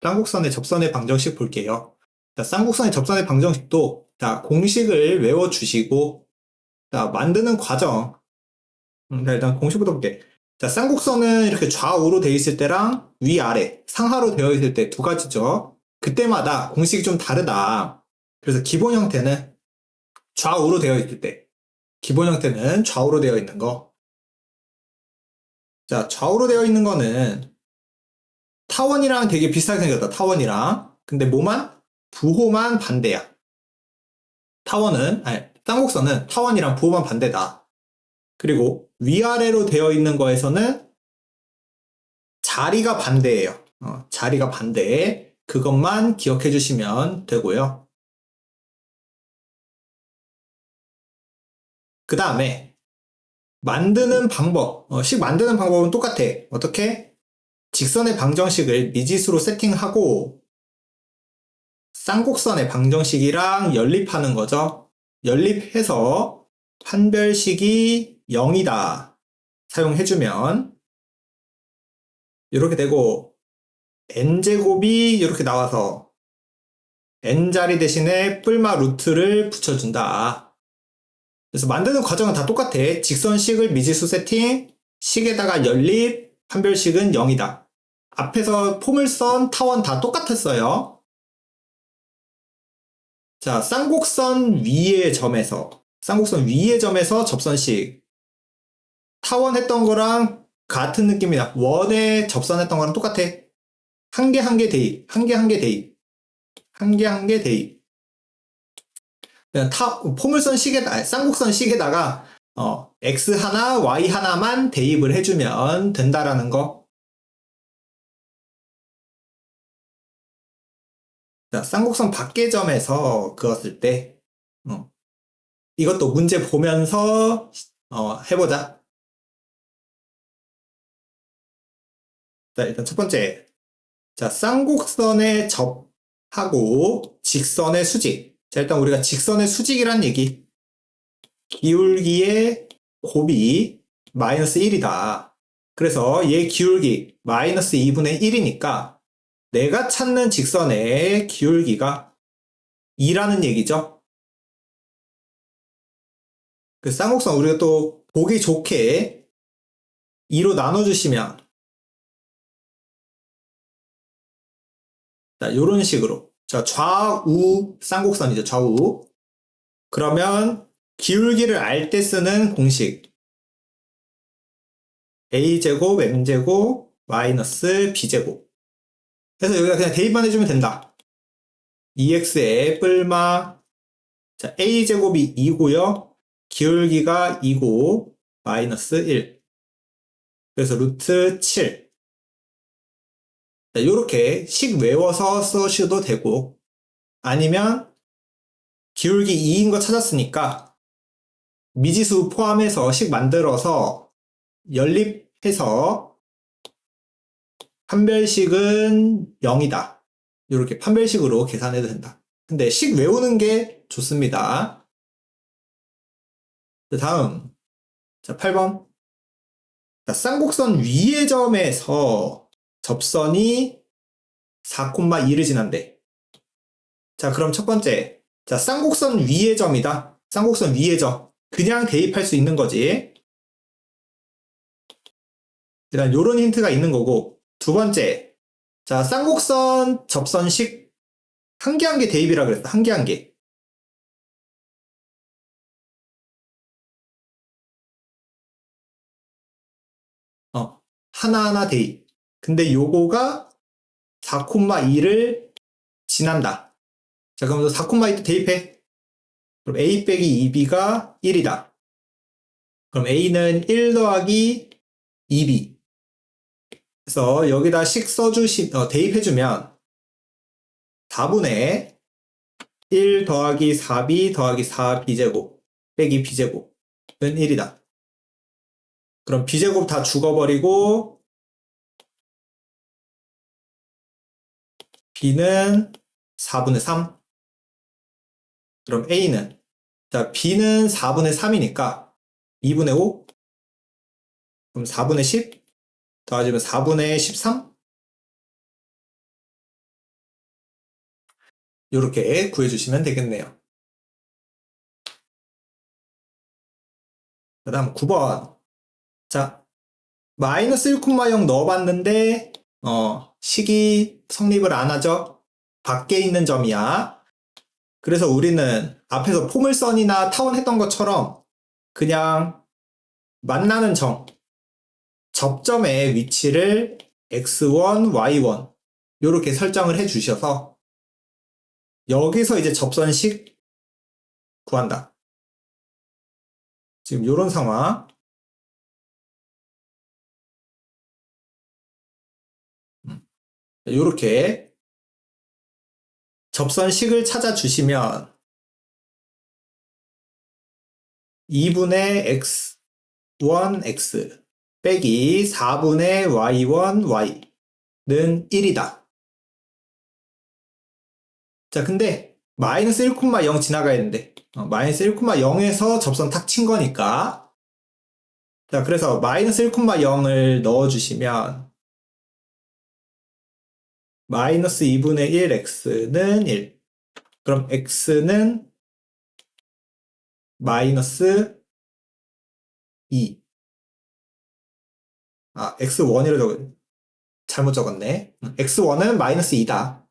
쌍곡선의 접선의 방정식 볼게요. 자, 쌍곡선의 접선의 방정식도 자, 공식을 외워주시고 자, 만드는 과정. 자, 일단 공식부터 볼게. 자, 쌍곡선은 이렇게 좌우로 되어 있을 때랑 위아래, 상하로 되어 있을 때 두 가지죠. 그때마다 공식이 좀 다르다. 그래서 기본 형태는 좌우로 되어 있을 때, 기본 형태는 좌우로 되어 있는 거. 자, 좌우로 되어 있는 거는 타원이랑 되게 비슷하게 생겼다. 타원이랑. 근데 뭐만? 부호만 반대야. 쌍곡선은 타원이랑 부호만 반대다. 그리고 위아래로 되어 있는 거에서는 자리가 반대예요. 자리가 반대에 그것만 기억해 주시면 되고요. 그 다음에 만드는 방법, 식 만드는 방법은 똑같아. 어떻게? 직선의 방정식을 미지수로 세팅하고 쌍곡선의 방정식이랑 연립하는 거죠. 연립해서 판별식이 0이다. 사용해주면 이렇게 되고 n제곱이 이렇게 나와서 n자리 대신에 뿔마 루트를 붙여준다. 그래서 만드는 과정은 다 똑같아. 직선식을 미지수 세팅, 식에다가 연립, 판별식은 0이다. 앞에서 포물선, 타원 다 똑같았어요. 자, 쌍곡선 위의 점에서 접선식. 타원 했던 거랑 같은 느낌이다. 원에 접선했던 거랑 똑같아. 한 개 한 개 대입, 한 개 한 개 대입, 한 개 한 개 대입. 그냥 포물선 식에다, 쌍곡선 식에다가 x 하나, y 하나만 대입을 해주면 된다라는 거. 자, 쌍곡선 밖의 점에서 그었을 때 이것도 문제 보면서 해보자. 자, 일단 첫 번째. 자, 쌍곡선에 접하고 직선의 수직. 자, 일단 우리가 직선의 수직이란 얘기. 기울기의 곱이 마이너스 1이다. 그래서 얘 기울기 마이너스 2분의 1이니까 내가 찾는 직선의 기울기가 2라는 얘기죠. 그 쌍곡선 우리가 또 보기 좋게 2로 나눠주시면 자, 요런 식으로. 자, 좌우 쌍곡선이죠. 좌우. 그러면 기울기를 알 때 쓰는 공식. a제곱, m제곱, 마이너스 b제곱. 그래서 여기다 그냥 대입만 해주면 된다. 2x의 뿔마. 자, a제곱이 2고요. 기울기가 2고, 마이너스 1. 그래서 루트 7. 자, 요렇게 식 외워서 써셔도 되고, 아니면 기울기 2인 거 찾았으니까 미지수 포함해서 식 만들어서 연립해서 판별식은 0이다. 이렇게 판별식으로 계산해도 된다. 근데 식 외우는 게 좋습니다. 다음, 자, 8번. 자, 쌍곡선 위의 점에서 접선이 4,2를 지난대. 자, 그럼 첫 번째. 자, 쌍곡선 위의 점이다. 쌍곡선 위의 점. 그냥 대입할 수 있는 거지. 일단 요런 힌트가 있는 거고. 두 번째. 자, 쌍곡선 접선식 한 개 한 개 대입이라 그랬어. 한 개 한 개. 하나하나 대입. 근데 요거가 4,2를 지난다. 자, 그럼 4,2 대입해. 그럼 a 빼기 2b가 1이다. 그럼 a는 1 더하기 2b. 그래서 여기다 식 대입해주면 4분의 1 더하기 4b 더하기 4b제곱 빼기 b제곱은 1이다. 그럼 b제곱 다 죽어버리고 b는 4분의 3. 그럼 a는 자 b는 4분의 3이니까 2분의 5. 그럼 4분의 10 더하지면 4분의 13. 이렇게 구해주시면 되겠네요. 그 다음 9번. 자, 마이너스 1,0 넣어봤는데 식이 성립을 안 하죠. 밖에 있는 점이야. 그래서 우리는 앞에서 포물선이나 타원 했던 것처럼 그냥 만나는 접점의 위치를 x1, y1 이렇게 설정을 해 주셔서 여기서 이제 접선식 구한다. 지금 이런 상황. 이렇게 접선식을 찾아주시면 2분의 x1x 빼기 4분의 y1y는 1이다. 자, 근데 마이너스 1,0 지나가야 되는데 마이너스 1,0에서 접선 탁 친 거니까 자, 그래서 마이너스 1,0을 넣어주시면 마이너스 2분의 1x는 1. 그럼 x는 마이너스 2. x1이라고 잘못 적었네. x1은 마이너스 2다.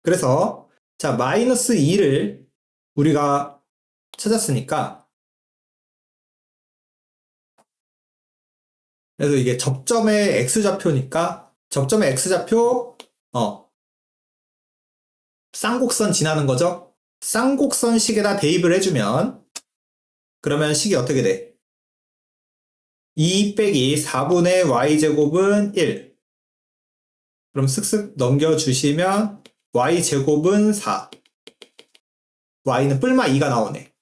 그래서 자, 마이너스 2를 우리가 찾았으니까 그래서 이게 접점의 x좌표니까 접점의 x좌표 쌍곡선 지나는 거죠. 쌍곡선식에다 대입을 해주면 그러면 식이 어떻게 돼? 2 빼기 4분의 y제곱은 1. 그럼 쓱쓱 넘겨주시면 y제곱은 4. y는 뿔마 2가 나오네.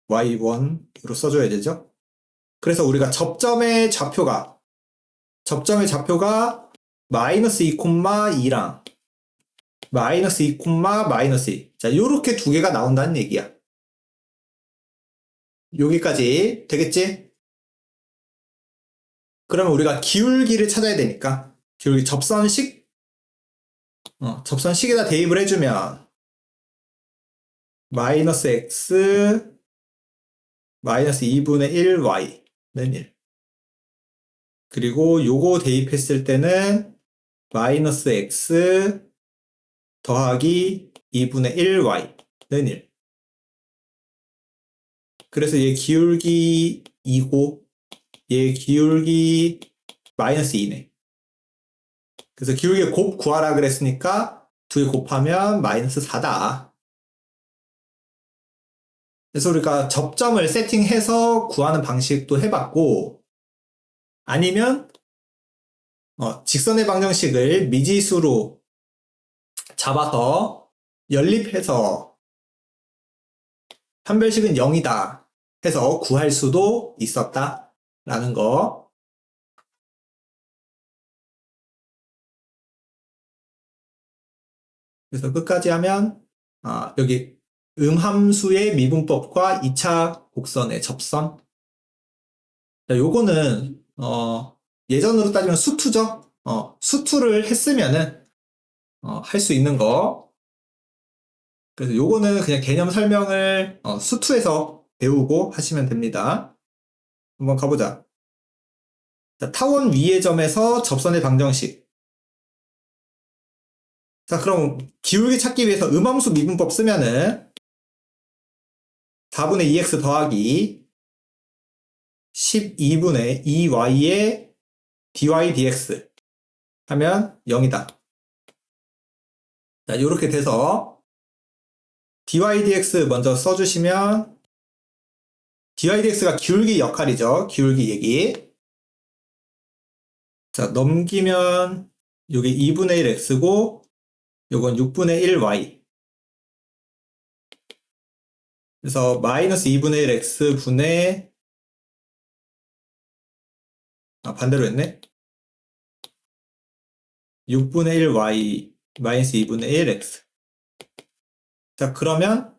y1으로 써줘야 되죠. 그래서 우리가 접점의 좌표가 마이너스 2, 2랑 마이너스 2, 마이너스 2. 자, 요렇게 두 개가 나온다는 얘기야. 여기까지 되겠지? 그러면 우리가 기울기를 찾아야 되니까 기울기 접선식에다 대입을 해주면 마이너스 x 마이너스 2분의 1y는 1. 그리고 요거 대입했을 때는 마이너스 x 더하기 2분의 1y는 1. 그래서 얘 기울기 2고 얘 기울기 마이너스 2네. 그래서 기울기 곱 구하라 그랬으니까 두 개 곱하면 마이너스 4다. 그래서 우리가 접점을 세팅해서 구하는 방식도 해봤고 아니면 직선의 방정식을 미지수로 잡아서 연립해서 판별식은 0이다 해서 구할 수도 있었다라는 거. 그래서 끝까지 하면 여기 음함수의 미분법과 2차 곡선의 접선. 자, 요거는 예전으로 따지면 수투죠. 수투를 했으면은 할 수 있는 거. 그래서 요거는 그냥 개념 설명을 수투에서 배우고 하시면 됩니다. 한번 가보자. 자, 타원 위의 점에서 접선의 방정식. 자, 그럼 기울기 찾기 위해서 음함수 미분법 쓰면은 4분의 2x 더하기 12분의 2y의 dy dx 하면 0이다. 자, 이렇게 돼서 dy dx 먼저 써주시면 dy dx가 기울기 역할이죠. 기울기 얘기. 자, 넘기면 여기 2분의 1x고 요건 6분의 1y. 그래서 마이너스 2분의 1x 분의 반대로 했네. 6분의 1y 마이너스 2분의 1x. 자, 그러면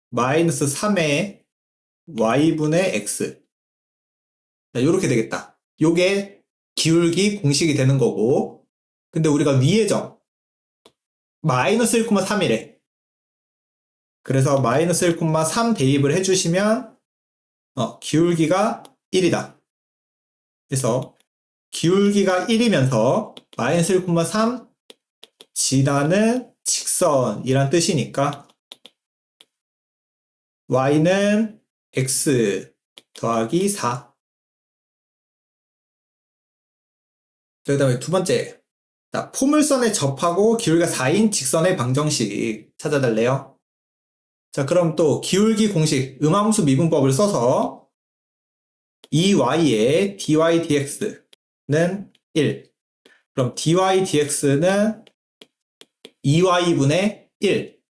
마이너스 3의 y분의 x. 자, 요렇게 되겠다. 요게 기울기 공식이 되는 거고, 근데 우리가 위의 점 마이너스 1,3이래. 그래서 마이너스 1,3 대입을 해주시면 기울기가 1이다. 그래서 기울기가 1이면서 마이너스 1,3 지나는 직선이란 뜻이니까 y는 x 더하기 4. 그 다음에 두 번째, 자, 포물선에 접하고 기울기가 4인 직선의 방정식 찾아달래요. 자, 그럼 또 기울기 공식 음함수 미분법을 써서 2y의 dy dx는 1. 그럼 dy dx는 2y분의 1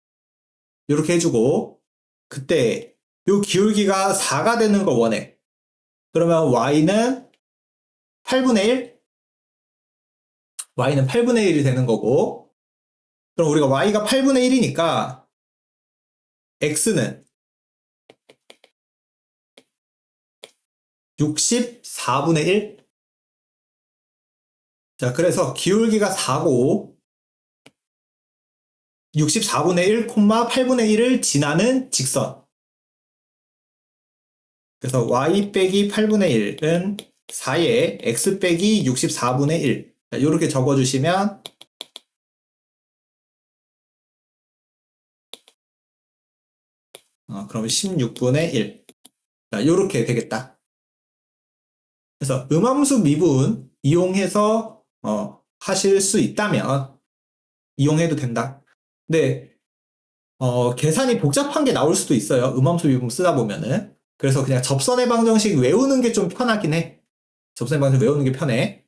이렇게 해주고, 그때 요 기울기가 4가 되는 걸 원해. 그러면 y는 8분의 1? y는 8분의 1이 되는 거고, 그럼 우리가 y가 8분의 1이니까 x는 64분의 1? 자, 그래서 기울기가 4고 64분의 1, 8분의 1을 지나는 직선. 그래서 y 빼기 8분의 1은 4에 x 빼기 64분의 1. 자, 이렇게 적어주시면 그럼 16분의 1. 자, 이렇게 되겠다. 그래서 음함수 미분 이용해서 하실 수 있다면 이용해도 된다. 근데 계산이 복잡한 게 나올 수도 있어요. 음함수 미분 쓰다 보면은. 그래서 그냥 접선의 방정식 외우는 게 좀 편하긴 해. 접선의 방정식 외우는 게 편해.